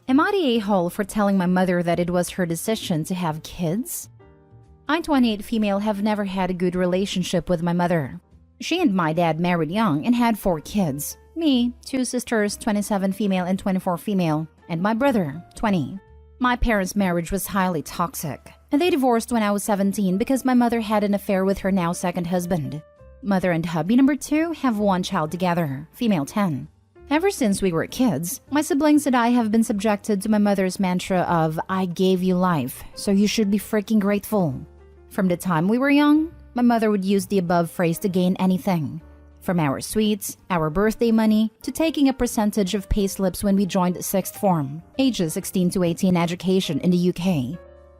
Am I the a-hole for telling my mother that it was her decision to have kids? I, 28 female, have never had a good relationship with my mother. She and my dad married young and had 4 kids. Me, 2 sisters, 27 female and 24 female, and my brother, 20. My parents' marriage was highly toxic, and they divorced when I was 17 because my mother had an affair with her now second husband. Mother and hubby number 2 have 1 child together, female 10. Ever since we were kids, my siblings and I have been subjected to my mother's mantra of, "I gave you life, so you should be freaking grateful." From the time we were young, my mother would use the above phrase to gain anything. From our sweets, our birthday money, to taking a percentage of pay slips when we joined 6th form, ages 16 to 18 education in the UK.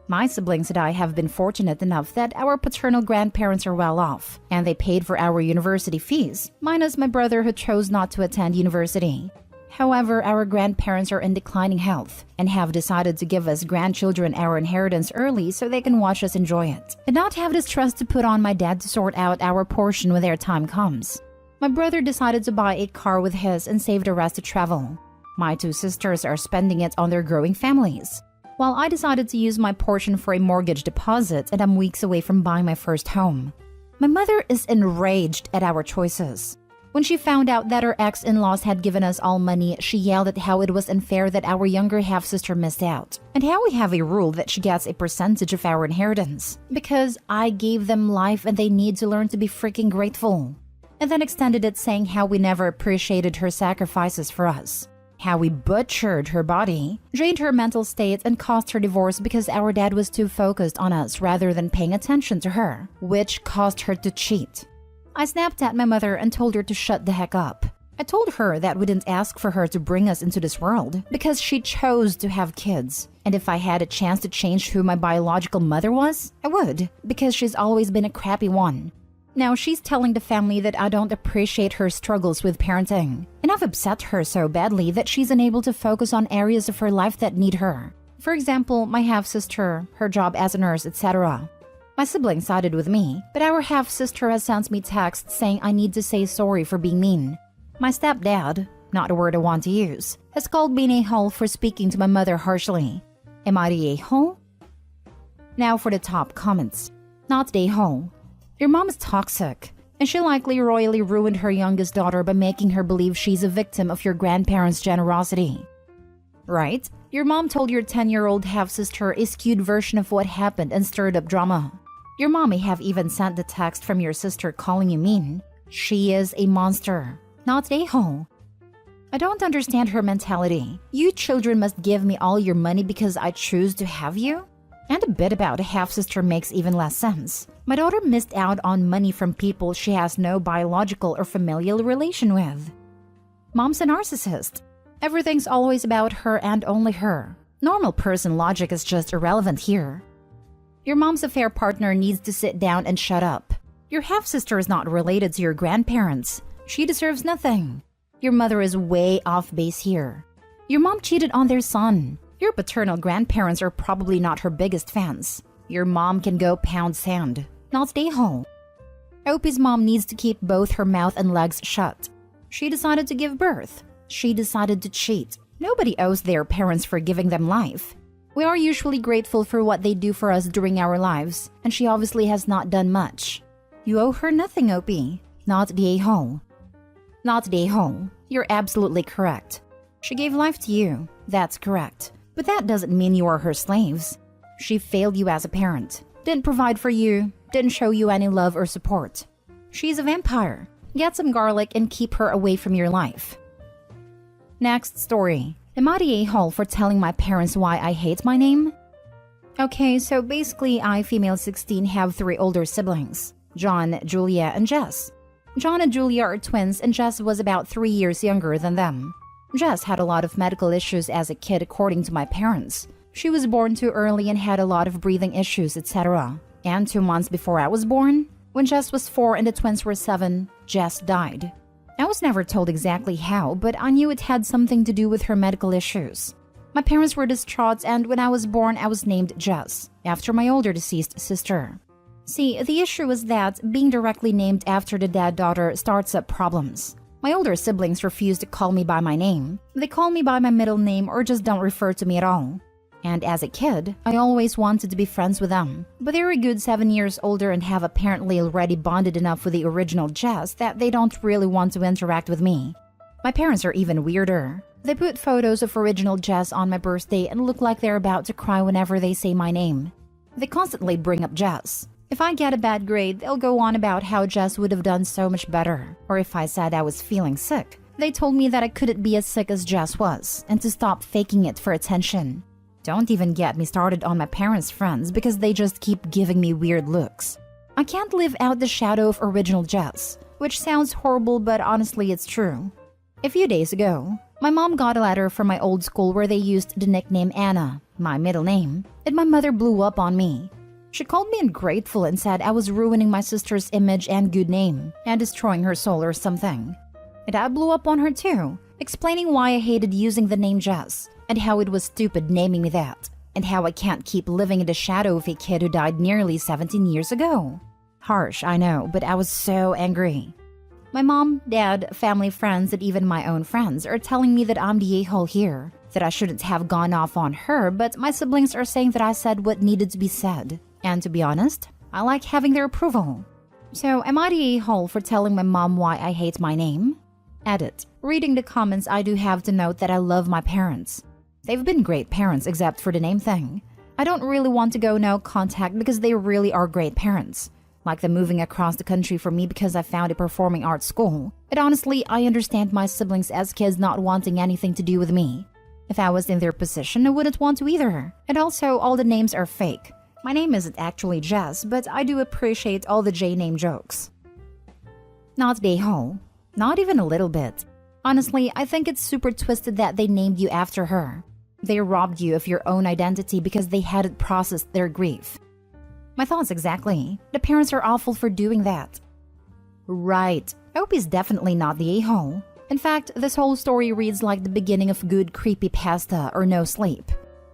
My siblings and I have been fortunate enough that our paternal grandparents are well off, and they paid for our university fees, minus my brother who chose not to attend university. However, our grandparents are in declining health and have decided to give us grandchildren our inheritance early so they can watch us enjoy it, and not have this trust to put on my dad to sort out our portion when their time comes. My brother decided to buy a car with his and save the rest to travel. My 2 sisters are spending it on their growing families, while I decided to use my portion for a mortgage deposit, and I'm weeks away from buying my first home. My mother is enraged at our choices. When she found out that her ex-in-laws had given us all money, she yelled at how it was unfair that our younger half-sister missed out, and how we have a rule that she gets a percentage of our inheritance, because I gave them life and they need to learn to be freaking grateful. And then extended it saying how we never appreciated her sacrifices for us. How we butchered her body, drained her mental state, and caused her divorce because our dad was too focused on us rather than paying attention to her, which caused her to cheat. I snapped at my mother and told her to shut the heck up. I told her that we didn't ask for her to bring us into this world because she chose to have kids. And if I had a chance to change who my biological mother was, I would, because she's always been a crappy one. Now she's telling the family that I don't appreciate her struggles with parenting, and I've upset her so badly that she's unable to focus on areas of her life that need her. For example, my half-sister, her job as a nurse, etc. My sibling sided with me, but our half-sister has sent me texts saying I need to say sorry for being mean. My stepdad, not a word I want to use, has called me an a-hole for speaking to my mother harshly. Am I the a-hole? Now for the top comments. Not the a-hole. Your mom is toxic, and she likely royally ruined her youngest daughter by making her believe she's a victim of your grandparents' generosity. Right? Your mom told your 10-year-old half-sister a skewed version of what happened and stirred up drama. Your mom may have even sent the text from your sister calling you mean. She is a monster, not an a-hole. I don't understand her mentality. You children must give me all your money because I choose to have you? And a bit about a half-sister makes even less sense. My daughter missed out on money from people she has no biological or familial relation with. Mom's a narcissist. Everything's always about her and only her. Normal person logic is just irrelevant here. Your mom's affair partner needs to sit down and shut up. Your half-sister is not related to your grandparents. She deserves nothing. Your mother is way off base here. Your mom cheated on their son. Your paternal grandparents are probably not her biggest fans. Your mom can go pound sand, not stay home. Opie's mom needs to keep both her mouth and legs shut. She decided to give birth. She decided to cheat. Nobody owes their parents for giving them life. We are usually grateful for what they do for us during our lives, and she obviously has not done much. You owe her nothing, Opie. Not the a-hole. Not the a-hole. You're absolutely correct. She gave life to you. That's correct. But that doesn't mean you are her slaves. She failed you as a parent, didn't provide for you, didn't show you any love or support. She's a vampire. Get some garlic and keep her away from your life. Next story. Am I the a-hole for telling my parents why I hate my name? Okay, so basically I, female 16, have 3 older siblings. John, Julia, and Jess. John and Julia are twins and Jess was about 3 years younger than them. Jess had a lot of medical issues as a kid according to my parents. She was born too early and had a lot of breathing issues, etc. And 2 months before I was born, when Jess was 4 and the twins were 7, Jess died. I was never told exactly how, but I knew it had something to do with her medical issues. My parents were distraught and when I was born I was named Jess, after my older deceased sister. See, the issue was that being directly named after the dad-daughter starts up problems. My older siblings refuse to call me by my name. They call me by my middle name or just don't refer to me at all. And as a kid, I always wanted to be friends with them. But they're a good 7 years older and have apparently already bonded enough with the original Jess that they don't really want to interact with me. My parents are even weirder. They put photos of original Jess on my birthday and look like they're about to cry whenever they say my name. They constantly bring up Jess. If I get a bad grade, they'll go on about how Jess would have done so much better. Or if I said I was feeling sick, they told me that I couldn't be as sick as Jess was and to stop faking it for attention. Don't even get me started on my parents' friends because they just keep giving me weird looks. I can't live out the shadow of original Jess, which sounds horrible but honestly it's true. A few days ago, my mom got a letter from my old school where they used the nickname Anna, my middle name, and my mother blew up on me. She called me ungrateful and said I was ruining my sister's image and good name and destroying her soul or something. And I blew up on her too, explaining why I hated using the name Jess and how it was stupid naming me that, and how I can't keep living in the shadow of a kid who died nearly 17 years ago. Harsh, I know, but I was so angry. My mom, dad, family, friends, and even my own friends are telling me that I'm the a-hole here, that I shouldn't have gone off on her, but my siblings are saying that I said what needed to be said. And to be honest, I like having their approval. So am I the a-hole for telling my mom why I hate my name? Edit. Reading the comments, I do have to note that I love my parents. They've been great parents except for the name thing. I don't really want to go no contact because they really are great parents. Like them moving across the country for me because I found a performing arts school. But honestly, I understand my siblings as kids not wanting anything to do with me. If I was in their position, I wouldn't want to either. And also, all the names are fake. My name isn't actually Jess, but I do appreciate all the J-name jokes. Not the a-hole. Not even a little bit. Honestly, I think it's super twisted that they named you after her. They robbed you of your own identity because they hadn't processed their grief. My thoughts exactly. The parents are awful for doing that. Right. Opie's definitely not the a-hole. In fact, this whole story reads like the beginning of good creepypasta or no sleep.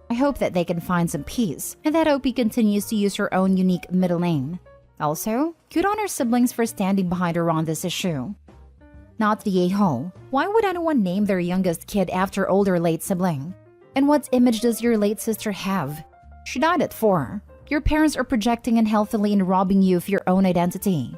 I hope that they can find some peace and that Opie continues to use her own unique middle name. Also, good on her siblings for standing behind her on this issue. Not the a-hole. Why would anyone name their youngest kid after older late sibling? And what image does your late sister have? She died at 4. Your parents are projecting unhealthily and robbing you of your own identity.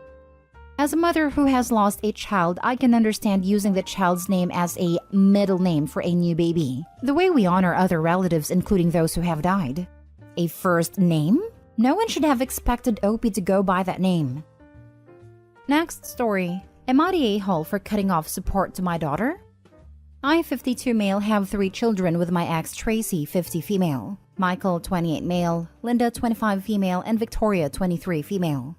As a mother who has lost a child, I can understand using the child's name as a middle name for a new baby, the way we honor other relatives, including those who have died. A first name? No one should have expected Opie to go by that name. Next story. Am I the a-hole for cutting off support to my daughter? I, 52 male, have 3 children with my ex Tracy, 50 female, Michael, 28 male, Linda, 25 female, and Victoria, 23 female.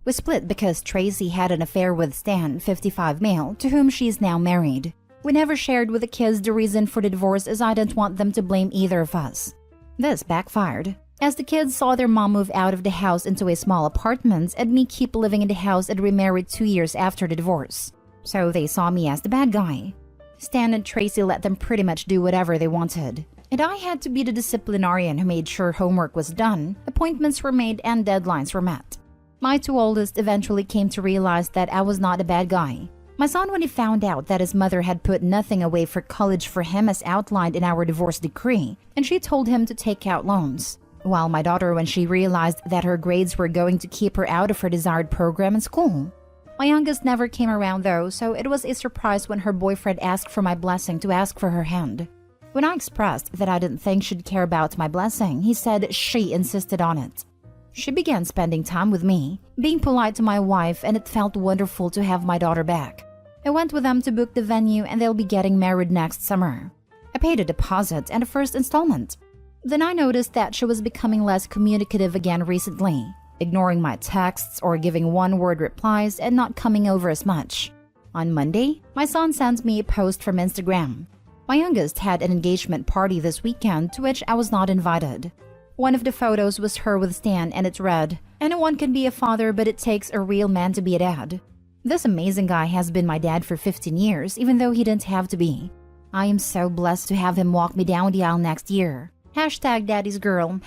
We split because Tracy had an affair with Stan, 55 male, to whom she is now married. We never shared with the kids the reason for the divorce as I didn't want them to blame either of us. This backfired, as the kids saw their mom move out of the house into a small apartment and me keep living in the house and remarried 2 years after the divorce. So they saw me as the bad guy. Stan and Tracy let them pretty much do whatever they wanted. And I had to be the disciplinarian who made sure homework was done, appointments were made, and deadlines were met. My 2 oldest eventually came to realize that I was not a bad guy. My son, when he found out that his mother had put nothing away for college for him as outlined in our divorce decree, and she told him to take out loans. While my daughter, when she realized that her grades were going to keep her out of her desired program in school. My youngest never came around though, so it was a surprise when her boyfriend asked for my blessing to ask for her hand. When I expressed that I didn't think she'd care about my blessing, he said she insisted on it. She began spending time with me, being polite to my wife, and it felt wonderful to have my daughter back. I went with them to book the venue and they'll be getting married next summer. I paid a deposit and a first installment. Then I noticed that she was becoming less communicative again recently, ignoring my texts or giving one-word replies and not coming over as much. On Monday, my son sent me a post from Instagram. My youngest had an engagement party this weekend to which I was not invited. One of the photos was her with Stan and it read, "Anyone can be a father, but it takes a real man to be a dad." This amazing guy has been my dad for 15 years, even though he didn't have to be. I am so blessed to have him walk me down the aisle next year. #daddy'sgirl,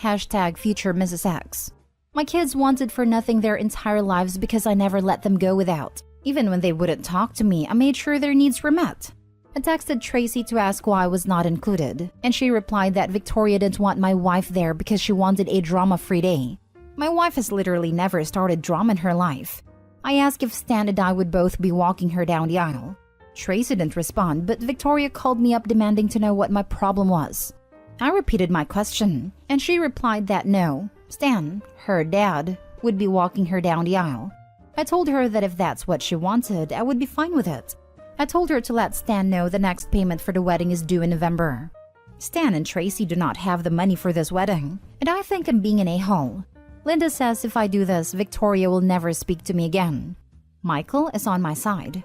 #future Mrs. X. My kids wanted for nothing their entire lives because I never let them go without. Even when they wouldn't talk to me, I made sure their needs were met. I texted Tracy to ask why I was not included, and she replied that Victoria didn't want my wife there because she wanted a drama-free day. My wife has literally never started drama in her life. I asked if Stan and I would both be walking her down the aisle. Tracy didn't respond, but Victoria called me up demanding to know what my problem was. I repeated my question, and she replied that no, Stan, her dad, would be walking her down the aisle. I told her that if that's what she wanted, I would be fine with it. I told her to let Stan know the next payment for the wedding is due in November. Stan and Tracy do not have the money for this wedding, and I think I'm being an a-hole. Linda says if I do this, Victoria will never speak to me again. Michael is on my side.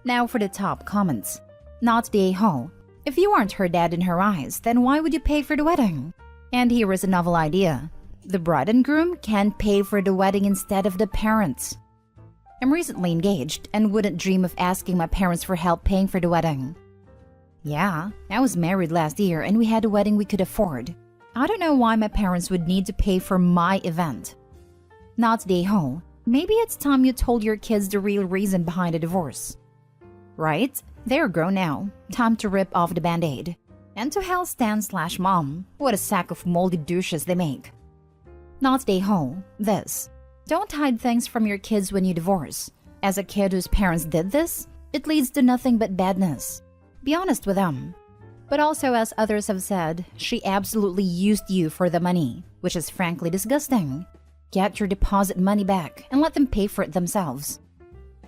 Now for the top comments. Not the a-hole. If you aren't her dad in her eyes, then why would you pay for the wedding? And here is a novel idea. The bride and groom can pay for the wedding instead of the parents. I'm recently engaged and wouldn't dream of asking my parents for help paying for the wedding. Yeah, I was married last year and we had a wedding we could afford. I don't know why my parents would need to pay for my event. Not the a-hole. Maybe it's time you told your kids the real reason behind the divorce. Right? They're grown now. Time to rip off the band-aid. And to hell Stan/mom. What a sack of moldy douches they make. Not the a-hole. This. Don't hide things from your kids when you divorce. As a kid whose parents did this, it leads to nothing but badness. Be honest with them. But also, as others have said, she absolutely used you for the money, which is frankly disgusting. Get your deposit money back and let them pay for it themselves.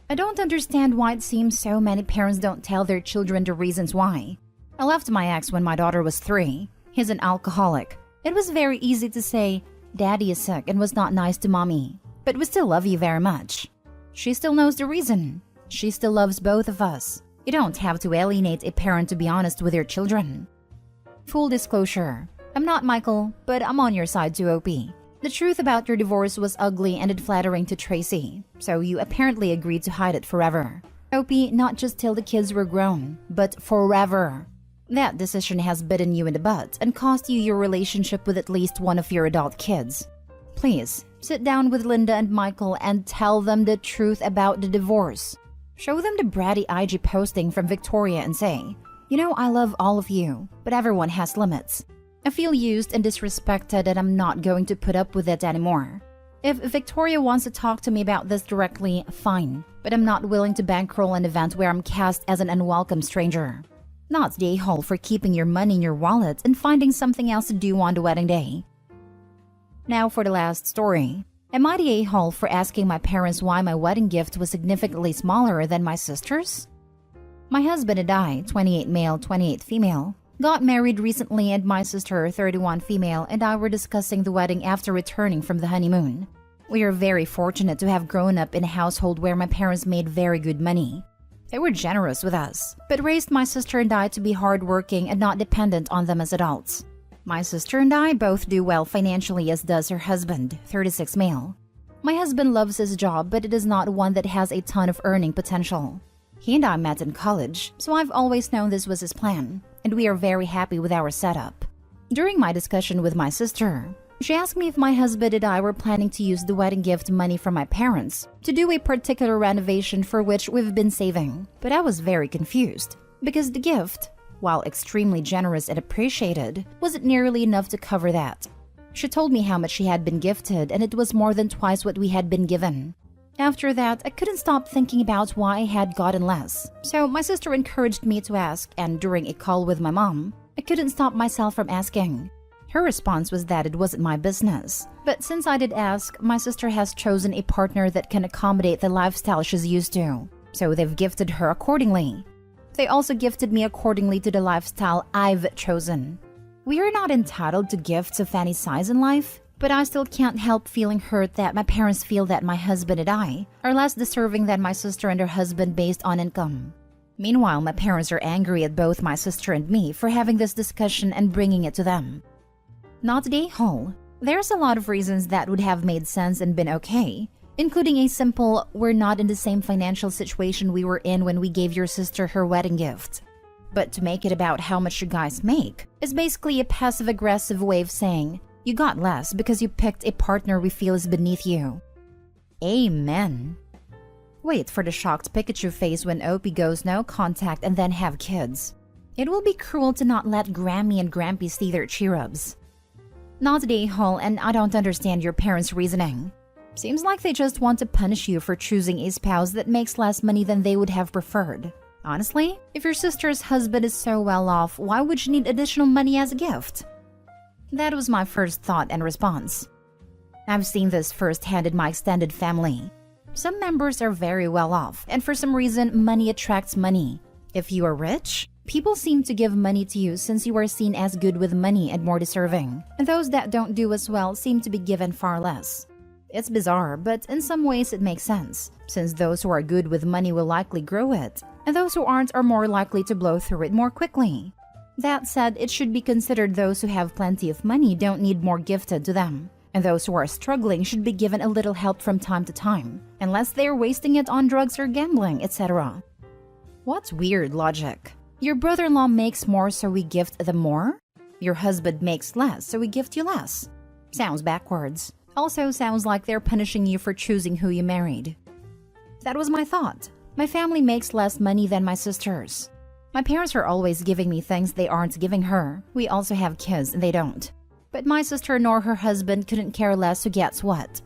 I don't understand why it seems so many parents don't tell their children the reasons why. I left my ex when my daughter was 3. He's an alcoholic. It was very easy to say, Daddy is sick and was not nice to Mommy, but we still love you very much. She still knows the reason. She still loves both of us. You don't have to alienate a parent to be honest with your children. Full disclosure, I'm not Michael, but I'm on your side too, OP. The truth about your divorce was ugly and unflattering to Tracy, so you apparently agreed to hide it forever. OP, not just till the kids were grown, but forever. That decision has bitten you in the butt and cost you your relationship with at least one of your adult kids. Please, sit down with Linda and Michael and tell them the truth about the divorce. Show them the bratty IG posting from Victoria and say, you know, I love all of you, but everyone has limits. I feel used and disrespected and I'm not going to put up with it anymore. If Victoria wants to talk to me about this directly, fine, but I'm not willing to bankroll an event where I'm cast as an unwelcome stranger. Not the a-hole for keeping your money in your wallet and finding something else to do on the wedding day. Now for the last story. Am I the a-hole for asking my parents why my wedding gift was significantly smaller than my sister's? My husband and I, 28 male, 28 female, got married recently and my sister, 31 female, and I were discussing the wedding after returning from the honeymoon. We are very fortunate to have grown up in a household where my parents made very good money. They were generous with us, but raised my sister and I to be hardworking and not dependent on them as adults. My sister and I both do well financially, as does her husband, 36 male. My husband loves his job, but it is not one that has a ton of earning potential. He and I met in college, so I've always known this was his plan, and we are very happy with our setup. During my discussion with my sister, she asked me if my husband and I were planning to use the wedding gift money from my parents to do a particular renovation for which we've been saving, but I was very confused, because the gift, while extremely generous and appreciated, wasn't nearly enough to cover that. She told me how much she had been gifted, and it was more than twice what we had been given. After that, I couldn't stop thinking about why I had gotten less, so my sister encouraged me to ask, and during a call with my mom, I couldn't stop myself from asking. Her response was that it wasn't my business, but since I did ask, my sister has chosen a partner that can accommodate the lifestyle she's used to, so they've gifted her accordingly. They also gifted me accordingly to the lifestyle I've chosen. We are not entitled to gifts of any size in life, but I still can't help feeling hurt that my parents feel that my husband and I are less deserving than my sister and her husband based on income. Meanwhile, my parents are angry at both my sister and me for having this discussion and bringing it to them. Not the a-hole. There's a lot of reasons that would have made sense and been okay, including a simple, we're not in the same financial situation we were in when we gave your sister her wedding gift. But to make it about how much you guys make is basically a passive-aggressive way of saying, you got less because you picked a partner we feel is beneath you. Amen. Wait for the shocked Pikachu face when OP goes no contact and then have kids. It will be cruel to not let Grammy and Grampy see their cheer-ups. Not today, Hall, and I don't understand your parents' reasoning. Seems like they just want to punish you for choosing a spouse that makes less money than they would have preferred. Honestly, if your sister's husband is so well off, why would you need additional money as a gift? That was my first thought and response. I've seen this firsthand in my extended family. Some members are very well off, and for some reason, money attracts money. If you are rich, people seem to give money to you since you are seen as good with money and more deserving, and those that don't do as well seem to be given far less. It's bizarre, but in some ways it makes sense, since those who are good with money will likely grow it, and those who aren't are more likely to blow through it more quickly. That said, it should be considered those who have plenty of money don't need more gifted to them, and those who are struggling should be given a little help from time to time, unless they are wasting it on drugs or gambling, etc. What's weird logic? Your brother-in-law makes more so we gift them more? Your husband makes less so we gift you less? Sounds backwards. Also sounds like they're punishing you for choosing who you married. That was my thought. My family makes less money than my sisters. My parents are always giving me things they aren't giving her. We also have kids and they don't. But my sister nor her husband couldn't care less who gets what.